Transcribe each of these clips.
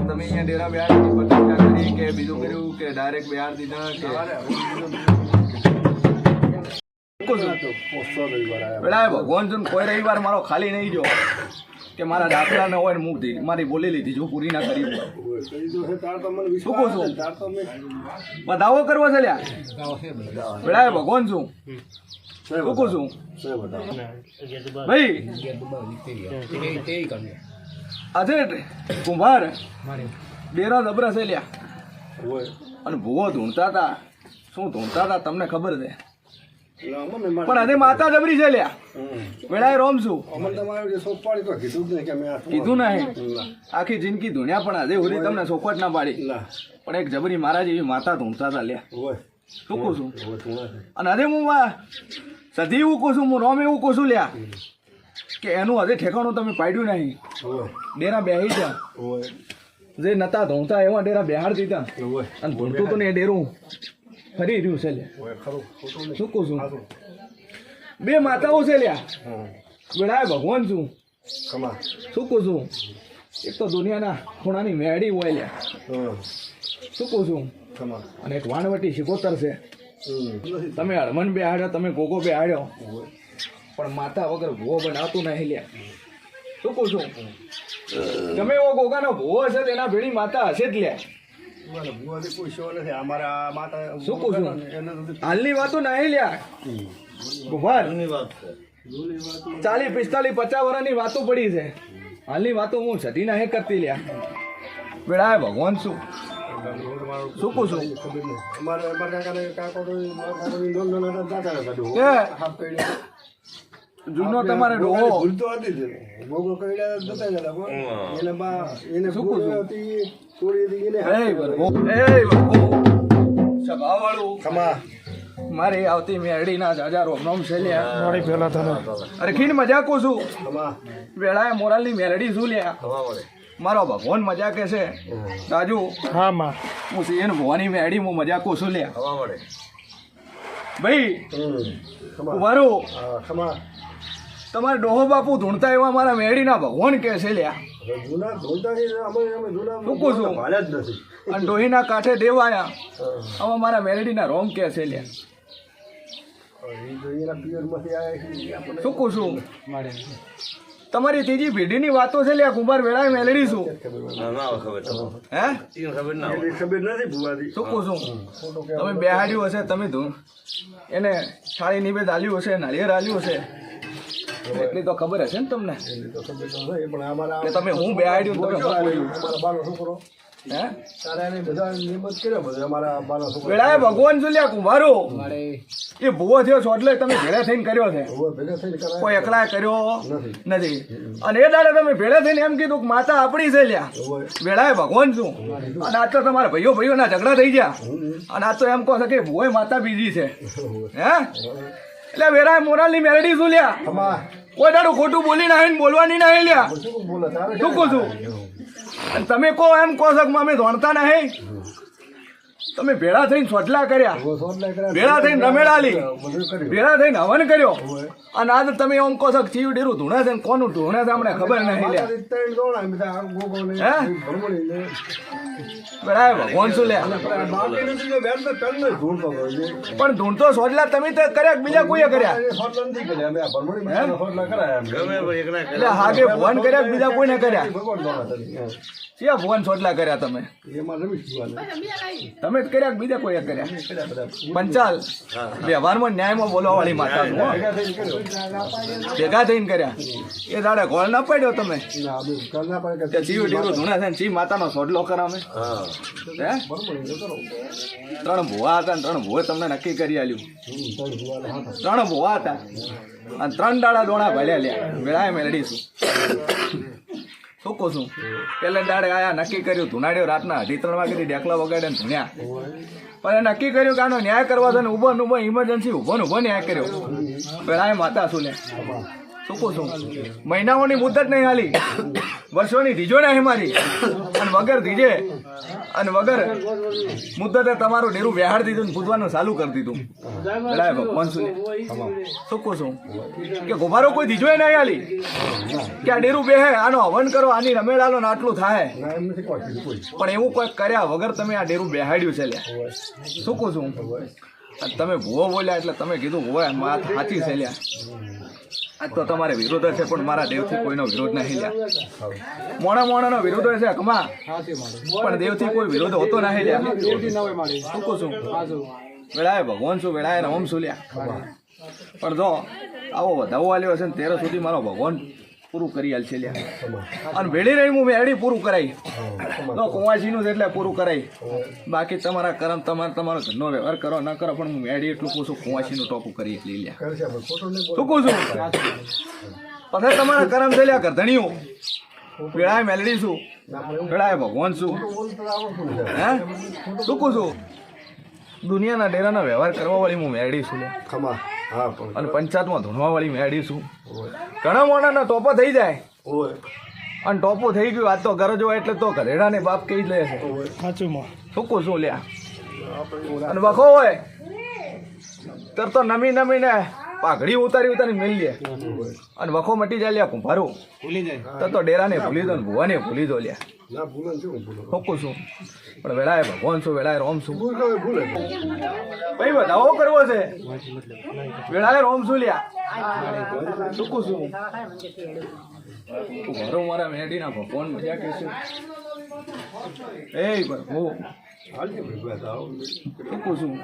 તમે અહીંયા ડેરા બેહાડી પ્રતિષ્ઠા કરી કે બીજું કર્યું કે ડાયરેક્ટ બેહાડ દીધા કે ભગવાન જો કોઈ રવિવાર મારો ખાલી નહીં જો કે મારા દાખલા ન હોય ને મૂક દી મારી બોલી લીધી જો પૂરી ના કરી શું કહું છું બધાવો કરવો છે લ્યા વેળાએ ભગવાન છું શું કહું છું ભાઈ આજે કુંભાર ડેરા જબરા છે લ્યા અને ભૂવો ધૂણતા હતા શું ધૂણતા હતા તમને ખબર છે પણ આજે માતા જબરી છે લ્યા વેળાએ રોમ છું કીધું નહીં આખી જિંદગી ધૂણ્યા પણ આજે હોરી તમને ચોખવટ ના પાડી પણ એક જબરી મારા જેવી માતા ધૂણતા હતા લ્યા શું કહું છું અને આજે હું સધી એવું કહું છું હું રોમ એવું કહું છું લ્યા કે એનું હજે ઠેકાણું તમે પાડ્યું નહીં ડેરા બેહી જા જે નતા ધોતા એવા ડેરા બેહાડ દીધા અને ધૂણતું તો ને એ ડેરું ફરી રહ્યું છે લ્યા શું કહું છું બે માતાઓ છે લ્યા વેળાએ ભગવાન છું શું કહું છું એક તો દુનિયાના ખૂણાની મેળી હોય લ્યા શું કહું છું અને એક વાણવટી શિકોતર છે તમે હરમન બેહાડ્યો તમે ગોગો બેહાડ્યો પણ માતા વગર ભૂવો બનાવતું નહીં લ્યા શું કહું છું ગમે એવો ગોગાનો ભૂવો હશે તેના ભેળી માતા હશે જ લ્યા શું કહું છું હાલની વાતો નહીં લ્યા કુંભાર 40, 45, 50 વર્ષની વાતો પડી છે હાલની વાતો હું સધી નહીં કરતી લ્યા વેળાએ ભગવાન શું શું કહું છું જૂનો તમારે ડોહો મારે આવતી મેરડી ના જાજા રોમ છે લ્યા અરે ખીણ મજાકો છું વેળાએ મોરાલની મેરડી શું લ્યા મારો ભગવાન મજા કે છે રાજુ હા માં હું સિંહ ભવાની મેરડી હું મજાકો છું લ્યા ભાઈ મારો તમારે ડોહો બાપુ ધૂણતા એવા મારા મેળીના ભગવાન કે છે લ્યા શું છું અને ડોહીના કાંઠે દેવાયા આવા મારા મેળડીના રોમ કે છે લ્યા શું કહું છું તમારી ત્રીજી પેઢીની વાતો છે લ્યા કુંભાર વેળાએ મેળડી છું હે શું કહું છું તમે બેહાડ્યું હશે તમે એને થાળી નિવેદ આલ્યું હશે નાળિયેર આલ્યું હશે એટલી તો ખબર હશે ને તમને કે તમે હું બેહાડ્યું તમે વેળાએ ભગવાન જોલ્યા કુંભારો એ ભૂવો થયો છો એટલે તમે ભેળા થઈને કર્યો છે કોઈ એકલા કર્યો નથી અને એ દાડે તમે ભેળા થઈને એમ કીધું કે માતા આપણી છે લ્યા વેળાએ ભગવાન છું અને આજ તો તમારા ભાઈઓના ઝઘડા થઈ ગયા અને આજ તો એમ કહો છો કે ભૂવો માતા બીજી છે હે એટલે વેળાએ મોરાલની મેરડી શું લ્યા કોઈ દાડું ખોટું બોલી ના બોલવાની ના લ્યા શું કહું છું તમે કહો એમ કહો છો કે અમે ધોણતા નહીં તમે ભેળા થઈને સોટલા કર્યા ભેળા થઈને રમેડાલી ભેળા થઈને હવન કર્યો અને આજ તમે એમ કહો છો કે ચીવ ડેરું ધૂણે છે કોનું ધૂણે છે અમને ખબર નહીં લ્યા હે ભગવાન શું લ્યા પણ ધૂણતો સોટલા તમે તો કર્યા બીજા કોઈએ કર્યા એટલે હાગે ભગવાન કર્યા બીજા કોઈને કર્યા ક્યાં ભગવાન સોટલા કર્યા તમે તમે જ કર્યા કે બીજા કોઈ કર્યા? પંચાલ વ્યવહારમાં ન્યાયમાં બોલવા વાળી માતા છું હો. ભેગા થઈને કર્યા એ દાડે ગોળ ના પડ્યો તમે કે ચીવ ડીરું ધૂણા છે ને ચી માતાનો સોડલો કરાવે હે? 3 ભુવા હતા ને 3 ભુવે તમને નક્કી કરી આલ્યું. 3 ભુવા હતા અને 3 દાડા દોણા ભલ્યા લ્યા વેળાએ મેળડીશું. શું કહું છું? પેલે દાડે આયા નક્કી કર્યું ધુનાડ્યો રાતના 2:30 વાગેથી ડેકલા વગાડે ને ધૂણ્યા. પણ એ નક્કી કર્યું કે આનો ન્યાય કરવા છે ને ઉભો ઇમરજન્સી ઉભો ન્યાય કર્યો. વેળાએ માતા શું લે શું કહું છું? મહિનાઓની મુદત નહીં હાલી, વર્ષોની ધીજો નહીં મારી અને વગર ધીજે અને વગર મુદ્દતે તમારું ડેરું બેહાડ દીધું ને પૂજવાનું ચાલુ કરી દીધું. વેળાએ ભગવાન શું શું કહું છું કે ગોભારો કોઈ ધીજો નહીં હાલી કે આ ડેરું બેહે આનો હવન કરો આની રમેડાલો ને આટલું થાય, પણ એવું કોઈ કર્યા વગર તમે આ ડેરું બેહાડ્યું છે લ્યા. શું કહું છું? તમે ભૂવો બોલ્યા એટલે તમે કીધું ભૂવા માત સાચી છે લ્યા. આજ તો તમારે વિરોધ છે પણ મારા દેવથી કોઈનો વિરોધ નહીં લ્યા. મોણાનો વિરોધ છે કમા, પણ દેવથી કોઈ વિરોધ હોતો નહીં લ્યા. શું કહું છું? વેળાએ ભગવાન શું વેળાએ રમ શું લ્યા. પણ જો આવો વધાવો આલ્યો છે ને 13 સુધી મારો ભગવાન પૂરું કરી આલ છે લ્યા. અને ભેળી રહી હું મેળી પૂરું કરાઈ તો કુંવાસીનું છે એટલે પૂરું કરાઈ. બાકી તમારા કરમ તમારો ઘરનો વ્યવહાર કરો ન કરો પણ હું મેળી એટલું કહું છું કુંવાસીનું ટોપું કરી લઈ લ્યા. શું કહું છું? પછી તમારા કરમ છે લ્યા ગરધણીઓ વેળાએ મેલડી છું વેળાએ ભગવાન છું હે. શું કહું છું? દુનિયાના ડેરાનો વ્યવહાર કરવા વાળી હું મેળી છું લ્યા. અને પંચાયતમાં ધૂણવા વાળી મેળી છું. ઘણા મોણાના ટોપો થઈ જાય અને ટોપો થઈ ગયું આજ તો ગરજ હોય એટલે તો ઘરેડા ને બાપ કહી લે છે. શું કહું છું લ્યા. અને વખો હોય તર તો નમીને પાઘડી ઉતારી મેલી લે અને વખો મટી જાય લ્યા કુંભારું તર તો ડેરાને ભૂલી દો ને ભુવાને ભૂલી દો લ્યા. શું કહું છું? પણ વેળાએ ભગવાન છું વેળાએ રોમ છું ભાઈ વધાવો કરવો છે વેળાએ રોમ છું લ્યા. શું કહું છું? ઘરો મારા મેડીના ભગવાન મજા કહેશું એ પ્રભુ. શું કહું છું?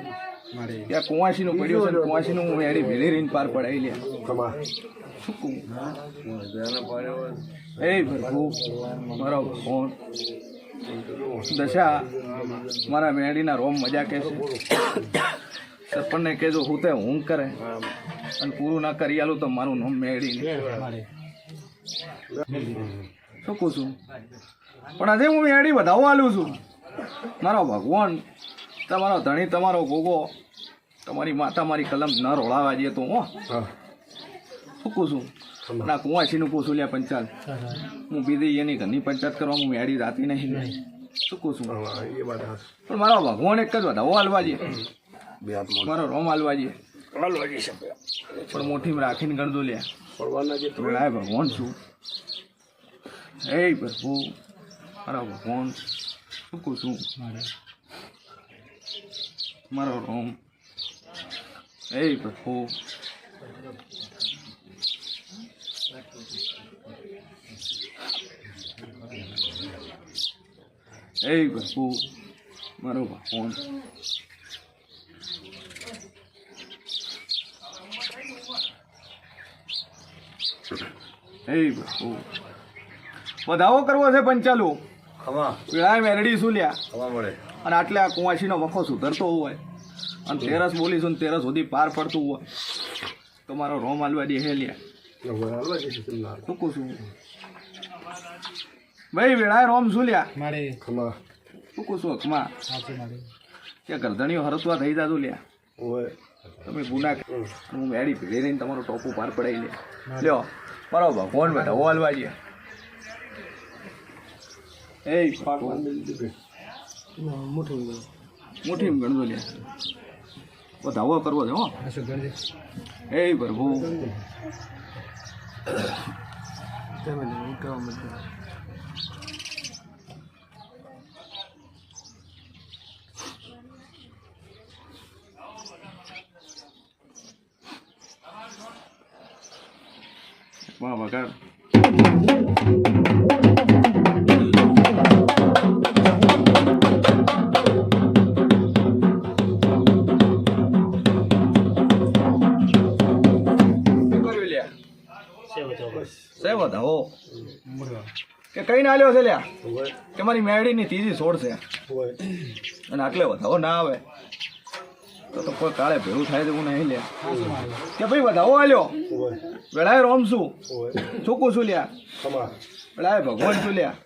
ત્યાં કુંવાસીનું પડ્યું છે કુંવાસીનું હું મેડી ભેળી રહીને પાર પડાવી લ્યા. શું કહું? એ પ્રભુ મારો ભગવાન દશા મારા મેડીના રોમ મજા કહેશે. સરપંચને કહેજો હું તે હું કરે અને પૂરું ના કરી આલું તો મારું નામ મેળી. શું કહું છું? પણ આજે હું મેળી વધાવો આલું છું. મારો ભગવાન તમારો ધણી તમારો ગોગો તમારી માતા મારી કલમ ન રોળાવા દે તો હો. શું કહું છું? ના કુંવાસીનું પૂછું લ્યા પંચાયત હું બીજી એની ઘરની પંચાયત કરવા હું મેળી રાતી નહીં. શું કહું છું? પણ મારો ભગવાન એક જ વધાવો હાલવા દે મારો રોમ હાલવા દે પણ મોઠીમાં રાખીને ગણજો લ્યા. વેળાએ ભગવાન છું એ પ્રભુ મારા ભગવાન. શું કહું છું? મારો રોમ એ પ્રભુ. એ પ્રભુ મારો ભગવાન. એ પ્રભુ વધાવો કરવો છે પંચાલુ વેળાએ મેરડી શું લ્યા. અને આટલે આ કુંવાસીનો વખો સુધરતો હોય અને 13 બોલીશું 13 સુધી પાર પડતું હોય તો મારો રોમ હાલવા દે હે લ્યા. શું કહું છું? ભાઈ વેળાએ રોમ શું લ્યા. શું કહું છું? અખમા કે ગરધણીઓ હરસવા થઈ જાતું લ્યા. તમે ગુના હું મેળી ભેળી રહીને તમારો ટોપું પાર પડાવી લે લ્યો. મારો ભગવાન બેઠા હાલવા દે. એ મુઠ્ઠી ગણજો લ્યા. વધાવો કરવો છે હો. એ પ્રભુ વાહ વગાડ. વધાવો કે કઈ ના લ્યો છે લ્યા કે મારી મેળીની ત્રીજી છોડ છે અને આટલે વધાવો ના આવે તો કોઈ કાળે ભેળું થાય તો હું નહીં લ્યા કે ભાઈ વધાવો આલ્યો વેળાએ રોમ છું છોકું છું લ્યા વેળાએ ભગવાન છું લ્યા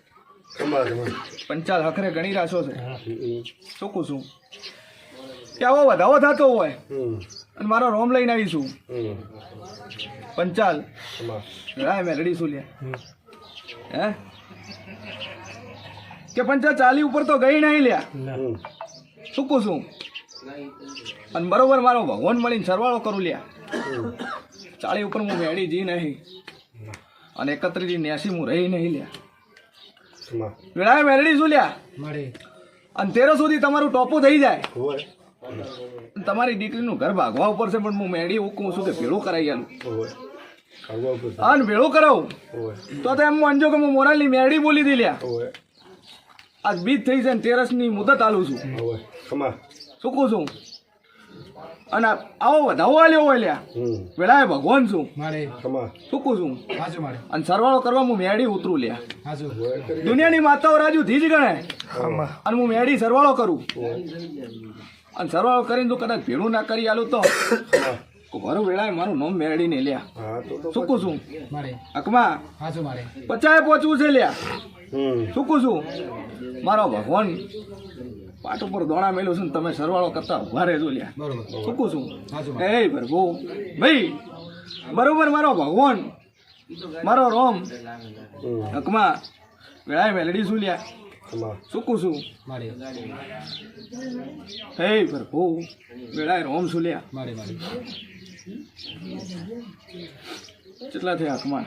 પંચાલ હખરે ગણી રાશો છે છોકું છું કે આવો વધાવો થતો હોય અને મારો રોમ લઈને આવીશું પંચાલ વેળાએ મેલડી છું લ્યા હે કે પંચાલ ચાલી ઉપર તો ગઈ નહીં લ્યા છોકું છું અને બરોબર મારો ભગવાન મળીને સરવાળો કરું લ્યા ચાળી ઉપર હું મેળી જી નહીં અને 31 હું રહી નહીં લ્યા વેળાએ મેળડી શું લ્યા અને 13 સુધી તમારું ટોપું થઈ જાય તમારી દીકરીનું ઘર ભાગવા ઉપર છે પણ હું મેળી ઉકું છું કે ભેળું કરાવી આલું અને ભેળું કરાવું તો એમ માનજો કે હું મોરાલની મેળી બોલી દી લ્યા આજ બીજ થઈ છે ને 13ની મુદત આલું છું શું કહું છું અને આવો વધાવો આલ્યો હોય લ્યા વેળાએ ભગવાન છું શું કહું છું અને સરવાળો કરવા હું મેળી ઉતરું લ્યા દુનિયાની માતાઓ રાજુ ધીજ ગણે અને હું મેળી સરવાળો કરું અને સરવાળો કરીને તો કદાચ ભેળું ના કરી આલું તો મારું વેળાએ મારું નામ મેળી ને લ્યા શું કહું છું અકમા 50 પહોંચવું છે લ્યા શું કહું છું મારો ભગવાન પાટ ઉપર દોણા મેલું છું ને તમે સરવાળો કરતા ઉભા રહેજો લ્યા શું કહું છું એ પ્રભુ ભાઈ બરોબર મારો ભગવાન મારો રોમ હકમાં વેળાએ મેલડી છું લ્યા શું કહું છું હે પ્રભુ વેળાએ રોમ છું લ્યા કેટલા થયા હકમાં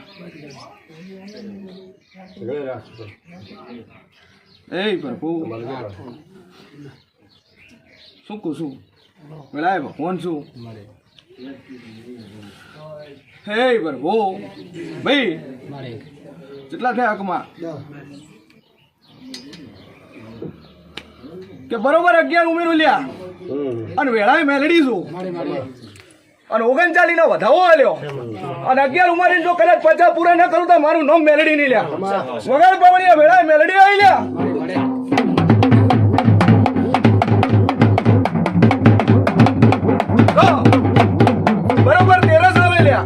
એ પ્રભુ શું કહું છું વેળાએ ભગવાન છું હે પ્રભુ ભાઈ કેટલા થયા હકમાં કે બરોબર 11 ઉમેરું લ્યા અને વેળાએ મેલડી છું અને 39 નો વધાવો આલ્યો અને 11 ઉમેરીને જો કદાચ 50 પૂરા ન કરું તો મારું નામ મેલડી નહીં લ્યા વગર પવળિયા વેળાએ મેલડી આવી લ્યા બરોબર 13 આવે લ્યા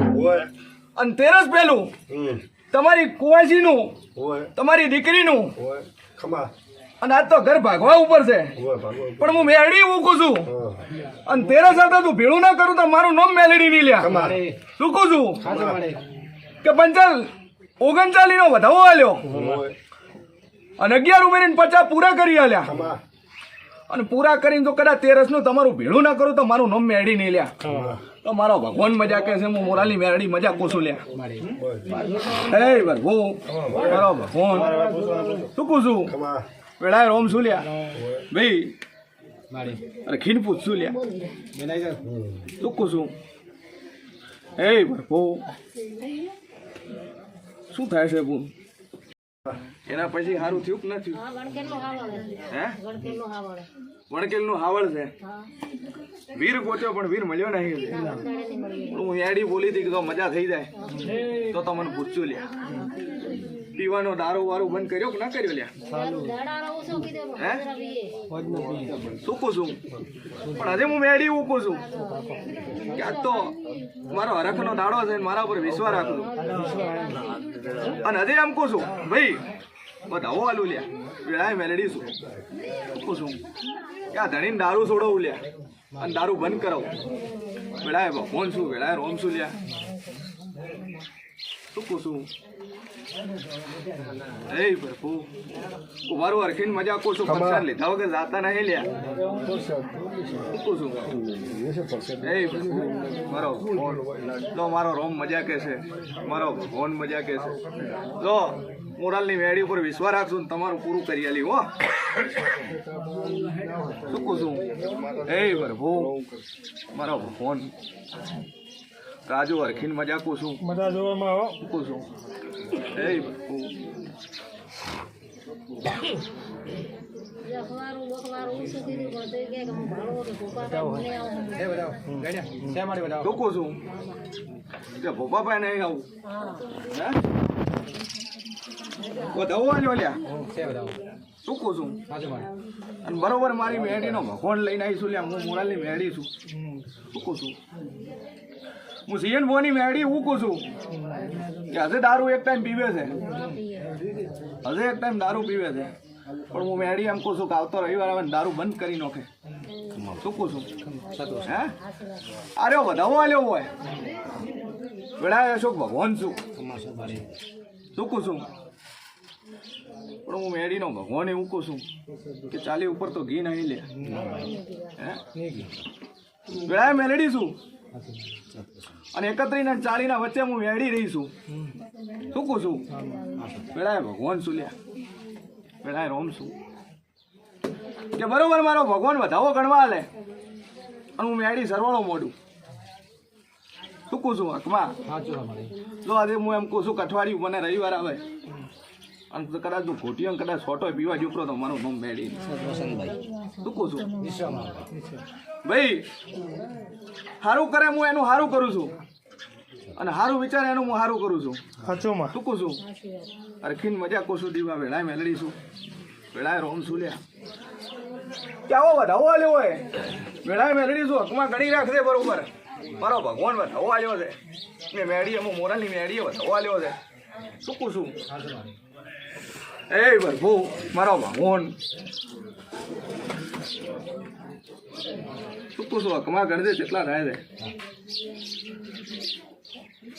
અને 13 પેલું તમારી કુવાસી નું તમારી દીકરીનું અને આજ તો ઘર ભાગવા ઉપર છે પણ હું મેલડી મૂકું છું અને 13 સાથે તું ભેળું ના કરું તો મારું નામ મેલડી નહીં લ્યા શું કહું છું કે 39 નો વધાવો આલ્યો અને 11 ઉમેરીને 50 પૂરા કરી આલ્યા અને પૂરા કરીને તો કદાચ 13 નું તમારું ભેળું ના કરું તો મારું નામ મેલડી નહીં લ્યા તો મારો ભગવાન મજા કહે છે હું મોરાલી મેલડી મજા કોશું લ્યા હે પ્રભુ મારો ભગવાન શું કહું છું વેળાએ રોમ શું લ્યા ભાઈ અરે ખીન પૂછશું લ્યા શું કહું છું હે પ્રભુ શું થાય છે બુન એના પછી સારું થયું કે ન થયું હે વણકેલ નું હાવળ છે વીર ગોત્યો પણ વીર મળ્યો નહીં હું એડી બોલી હતી કે તો મજા થઈ જાય તો મને પૂછશું લ્યા પીવાનો દારૂ વારું બંધ કર્યો કે ના કર્યો લ્યા હે શું કહું છું પણ હજે હું મેળી ઉકું છું કે આજ તો મારો હરખનો દાડો છે મારા ઉપર વિશ્વાસ રાખું અને હજે એમ કહું છું ભાઈ બધાવો આલું લ્યા વેળાએ મેલડી છું કહું છું કે આ ધણીને દારૂ છોડવું લ્યા અને દારૂ બંધ કરાવું વેળાએ ભગવાન છું વેળાએ રોમ છું લ્યા શું કહું છું હે પ્રભુ મારું અરખીન મજા કહું છું પૈસા લીધા વગર જાતા નહીં લ્યા કહું છું હે મારો લો મારો રોમ મજા કે છે મારો ભગવાન મજા કે છે લો મોરાલની મેળી ઉપર વિશ્વાસ રાખશું ને તમારું પૂરું કરી આલી હો શું કહું છું હે પ્રભુ મારો ભગવાન રાજુ હરખીન મજા કહું છું મજા જોવામાં આવો કહું છું હે પ્રભુ ભોપા ભાઈ નહીં આવું વધાવો આલ્યો લ્યા શું કહું છું અને બરોબર મારી મેડીનો ભગવાન લઈને આવીશું લ્યા હું મોરાલની મેળી છું શું કહું છું હું સીએન બોની મેળી હું કહું છું કે હજે દારૂ એક ટાઈમ પીવે છે હજે એક ટાઈમ દારૂ પીવે છે પણ હું મેળી એમ કહું છું કે આવતો રવિવાર આવે દારૂ બંધ કરી નાખે શું કહું છું હે અરે વધાવો આલ્યો હોય વેળાએ અશોક ભગવાન છું શું કહું છું પણ હું મેડીનો ભગવાન એવું કહું છું કે ચાલી ઉપર તો ઘી નહીં લે હે વેળાએ મેલડી છું અને 31 અને 40 ના વચ્ચે હું મેળી રહી છું શું કહું છું વેળાએ ભગવાન છું લ્યા વેળાએ રોમ છું કે બરોબર મારો ભગવાન વધાવો ગણવા લે અને હું મેળી સરવાળો મોડું શું કહું છું હકમાં લો આજે હું એમ કહું છું કે અઠવાડિયું મને રવિવાર આવે અને કદાચ તું ઘોટીઓ કદાચ છોટો પીવા જુપરો તો મારું નામ મેળી શું કહું છું ભાઈ સારું કરે હું એનું સારું કરું છું અને સારું વિચારે એનું હું સારું કરું છું શું કહું છું અરખીન મજા કહું છું દીવા વેળાએ મેલડી છું વેળાએ રોમ છું લ્યા ક્યાવો વધાવો આલ્યો હોય વેળાએ મેલડી છું હકમાં ગણી રાખજે બરોબર મારો ભગવાન વધાવો આલ્યો છે મેં મેળી અમુક મોરાલની મેળીએ વધાવો આલ્યો છે શું કહું છું એ પ્રભુ મારો ભગવાન શું કહું છું હકમાં ગણજે કેટલા થાય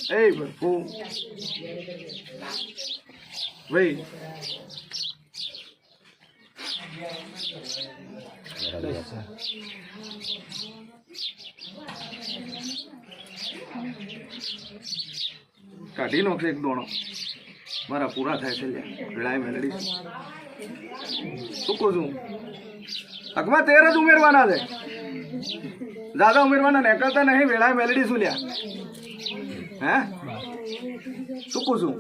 છે એ પ્રભુ ભાઈ કાઢી નાખશે એક દોણો મારા પૂરા થાય છે વેળાએ મેલડી શું કહું છું હકમાં 13 જ ઉમેરવાના છે દાદા ઉમેરવાના નીકળતા નહીં વેળાએ મેલડી શું લ્યા હે શું કહું છું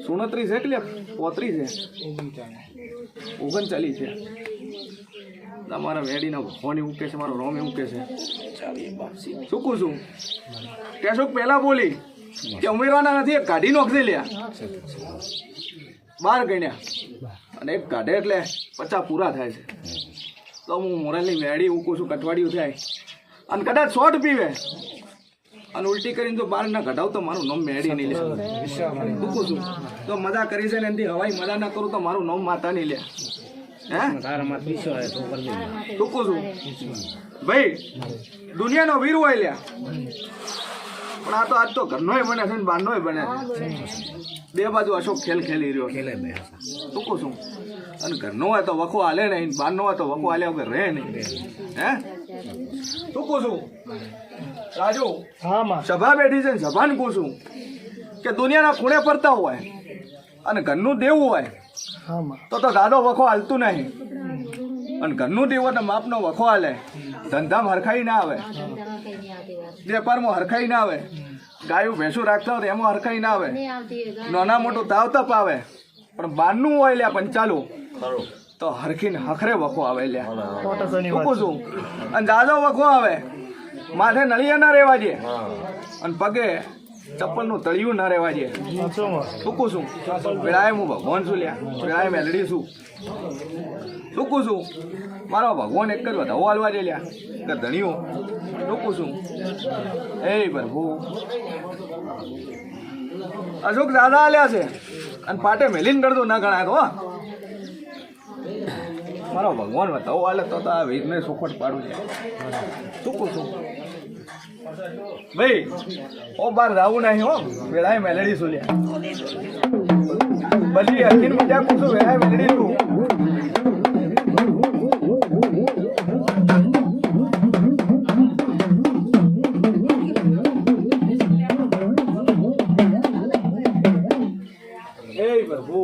29 છે કે 35 છે 39 છે તમારા વેડીના ભગવાન એવું કે છે મારો રોમ એવું કે છે શું કહું છું કેશોક પહેલા બોલી કે ઉમેરવાના નથી એક કાઢી નોખશે લ્યા 12 ગણ્યા અને એક કાઢે એટલે 50 પૂરા થાય છે તો હું મોરાલની મેળી એવું કહું છું કટવાડિયું થાય અને કદાચ શોર્ટ પીવે અને ઉલટી કરીને જો 12 ના ઘટાવ તો મારું નામ મેળી નહીં લે શું કહું છું તો મજા કરી છે ને એનાથી હવાઈ મજા ના કરું તો મારું નામ માતા નહીં લે હે શું કહું છું ભાઈ દુનિયાનો વીર હોય લ્યા પણ આ તો આજ તો ઘરનોય બને છે ને બહારનોય બને છે બે બાજુ અશોક ખેલ ખેલી રહ્યો શું કહું છું અને ઘરનો હોય તો વખો હાલે નહીં બહારનો હોય તો વખો હાલ્યા વગર રહે નહીં હે શું કહું છું રાજુ સભા બેઠી છે ને સભાને કહું છું કે દુનિયાના ખૂણે ફરતા હોય અને ઘરનું દેવું હોય તો દાદો વખો હાલતું નહીં અને ઘરનું દેવું તો માપનો વખો હાલે ધંધામાં હરખાઈ ના આવે વેપારમાં હરખાઈ ના આવે ગાયું ભેંસું રાખતા હોય એમાં હરખાઈ ના આવે નાના મોટું તાવ તપ આવે પણ બહારનું હોય લ્યા પંચાલું તો હરખીને હખરે વખો આવે લ્યા શું છું અને દાદો વખો આવે માથે નળિયા ના રહેવા દે અને પગે ચપ્પલનું તળિયું ના રહેવા દે શું કહું છું વેળાએ હું ભગવાન છું લ્યા વેળાએ મેલડી છું શું કહું છું મારો ભગવાન એક જ વધાવો હાલવા દે લ્યા કે ધણીઓ શું કહું છું એ પ્રભુ અશોક દાદા હાલ્યા છે અને પાટે મેલીને કરતો ના ગણાય તો મારો ભગવાન વધાવો હાલે તો આ વીરને સોખવટ પાડું છે શું કહું છું ભાઈ ઓ બાર જાવું નહીં હો વેળાએ મેલડી છું લ્યા બધી હકીન મજા કહું છું વેળાએ મેલડી છું પ્રભુ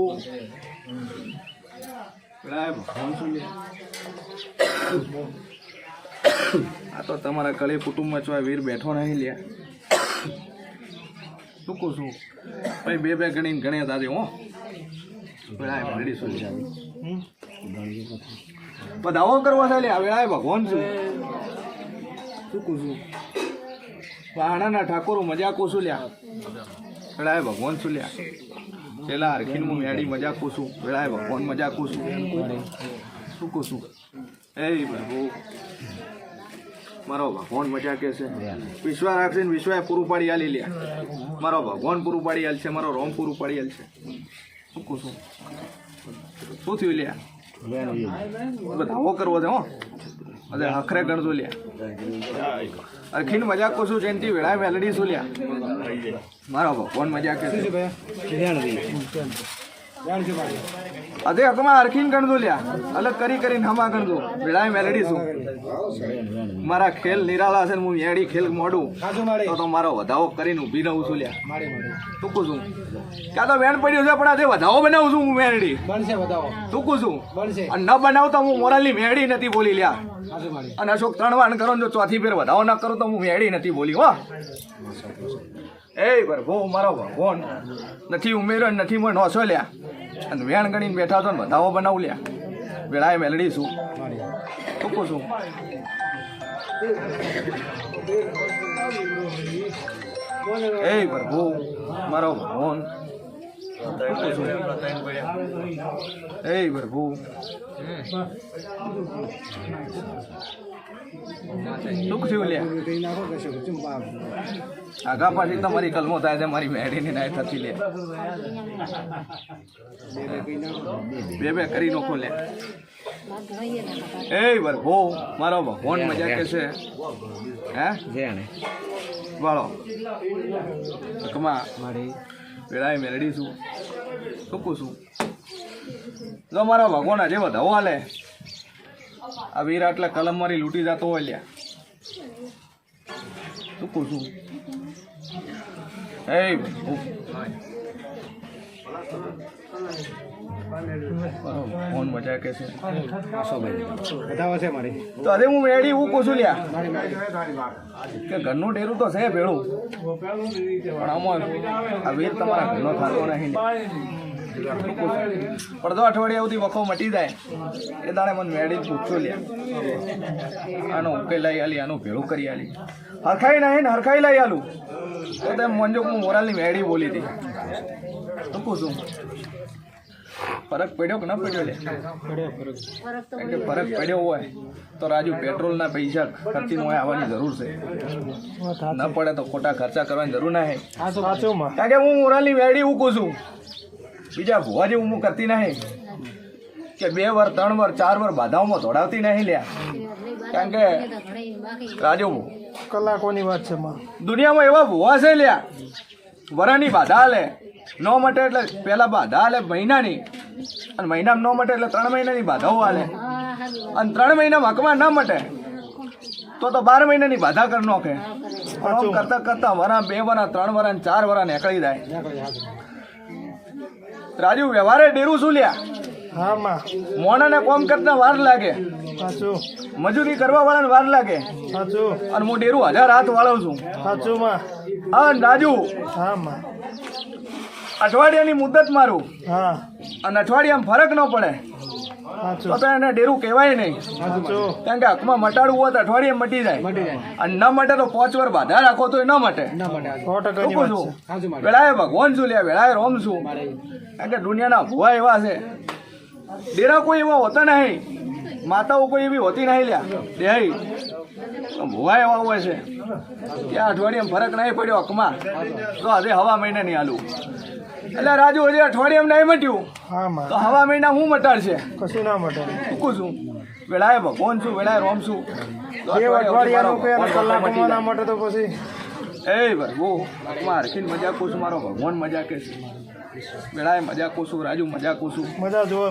આ તો તમારા કળી કુટુંબમાં છો વીર બેઠો નહીં લ્યા શું કહું છું ભાઈ બે ગણીને ગણ્યા દાદે હો બધાઓ કરવા છે લ્યા વેળાએ ભગવાન છું શું કહું છું પહાડાના ઠાકોરો મજા કહું છું લ્યા વેળાએ ભગવાન છું લ્યા પેલા હરખીન હું મેડી મજા કુસું વેળાએ ભગવાન મજા કુસું શું કુસું એ પ્રભુ મારો ભગવાન મજા કે છે વિશ્વાસ રાખશે ને વિશ્વાસ પૂરું પાડી આલી લ્યા મારો ભગવાન પૂરું પાડી આલ છે મારો રોમ પૂરું પાડી આલ છે શું કુસું શું થયું લ્યા બધાવો કરવો છે હો અરે હખરે ગણજો લ્યા અરખીન મજાક કુસું જયંતિ વેળાએ મેલડી શું લ્યા મારો ભગવાન મજા કે છે અરે હકમાં અરખીન ગણજો લ્યા અલગ કરીને હમા ગણજો વેળાએ મેલડી શું મારા ખેલ નિરાળા છે ને હું મેળી ખેલ મોડું તો મારો વધાવો કરીને ઊભી રહું છું લ્યા ટૂંકું છું ક્યાં તો વેણ પડ્યું છે પણ આજે વધાવો બનાવું છું હું મેળી ટૂંકું છું અને ન બનાવતા હું મોરાલની મેળી નથી બોલી લ્યા અને અશોક 3 વાર કરો ને જો ચોથી ફેર વધાવો ના કરો તો હું મેળી નથી બોલી હો એ પ્રભુ મારો ભગવાન નથી ઉમેરો નથી મને નોસો લ્યા અને વેણ ગણીને બેઠા તો વધાવો બનાવું લ્યા વેળાએ મેલડી શું ટૂંકું છું એ પ્રભુ મારો ભગવાન એ પ્રભુ દુઃખ થયું લ્યા આગા પાછી તમારી કલમો થાય છે મારી મેળીની નાય થતી લે બે કરી નોખો લે એ પ્રભુ મારો ભગવાન મજા કે છે હે વાળો કમા મારી વેળાએ મેળડી છું ટૂંકું છું જો મારો ભગવાન આજે વધાવો હાલે આ વીર આટલા કલમ મારી લૂંટી જતો હોય લ્યા ટૂંકું છું એ ફોન મજા કે છે તો અરે હું મેળી હું કોશું લ્યા કે ઘરનું ડેરું તો છે ભેળું પણ આમાં આ વીર તમારા ઘરનો થતો નહીં પડદો અઠવાડિયા સુધી વખો મટી જાય એ દાડે મને મેળી પૂછું લ્યા આનો ઉકેલ લઈ આલી આનું ભેળું કરી આલી હરખાઈ નહીં ને હરખાઈ લઈ આલું તો તેમ મંજોક હું મોરાલની મેળી બોલી હતી તો પૂછું ફરક પડ્યો કે ન પડ્યો લે કે ફરક પડ્યો હોય તો રાજુ પેટ્રોલના પૈસા ખર્ચી હોય આવવાની જરૂર છે ન પડે તો ખોટા ખર્ચા કરવાની જરૂર ના હે કારણ કે હું મોરાલની મેળી ઉકું છું બીજા ભુવા જેવું હું કરતી નહીં કે 2 વાર 3 વાર 4 વાર બાધાઓમાં દોડાવતી નહીં લ્યા કારણ કે રાજુ કલાકોની વાત છે દુનિયામાં એવા ભુવા છે લ્યા વરાની બાધા લે ન મટે એટલે પેલા બાધા હાલે મહિનાની અને મહિનામાં ન મટે એટલે 3 મહિનાની બાધાઓ હાલે અને 3 મહિનામાં હકમાં ન મટે તો 12 મહિનાની બાધા કરી નાખે આમ કરતા કરતા વરા 2 વરા 3 વરા 4 વરા નીકળી જાય રાજુ વ્યવહારે ડેરું શું લ્યા મોણાને કોમ કરતા વાર લાગે મજૂરી કરવા વાળાને વાર લાગે અને હું ડેરું 1000 હાથ વાળું છું હા રાજુ અઠવાડિયાની મુદત મારું અને અઠવાડિયામાં ફરક ન પડે તો એને ડેરું કહેવાય નહીં કારણ કે હકમાં મટાડવું હોય તો અઠવાડિયે મટી જાય અને ન મટે તો 5 વાર બાધા રાખો તો ન મટે વેળાએ ભગવાન શું લ્યા વેળાએ રોમ શું કારણ કે દુનિયાના ભુવા એવા છે ડેરા કોઈ એવા હોતા નહીં માતાઓ કોઈ એવી હોતી નહીં લ્યા દેહી ભુવા એવા હોય છે ત્યાં અઠવાડિયામાં ફરક નહીં પડ્યો હકમાં તો આજે હવા મહિને નહીં હાલું એટલે રાજુ હજી અઠવાડિયામાં નહીં મટ્યું તો હવા મહિના હું મટાડશે કશું ના મટે ટૂંકું છું વેળાએ ભગવાન છું વેળાએ રોમ છું એ પ્રભુ હરખીન મજા કું છું મારો ભગવાન મજા કે છે વેળાએ મજા કું છું રાજુ મજા કું છું મજા જોવે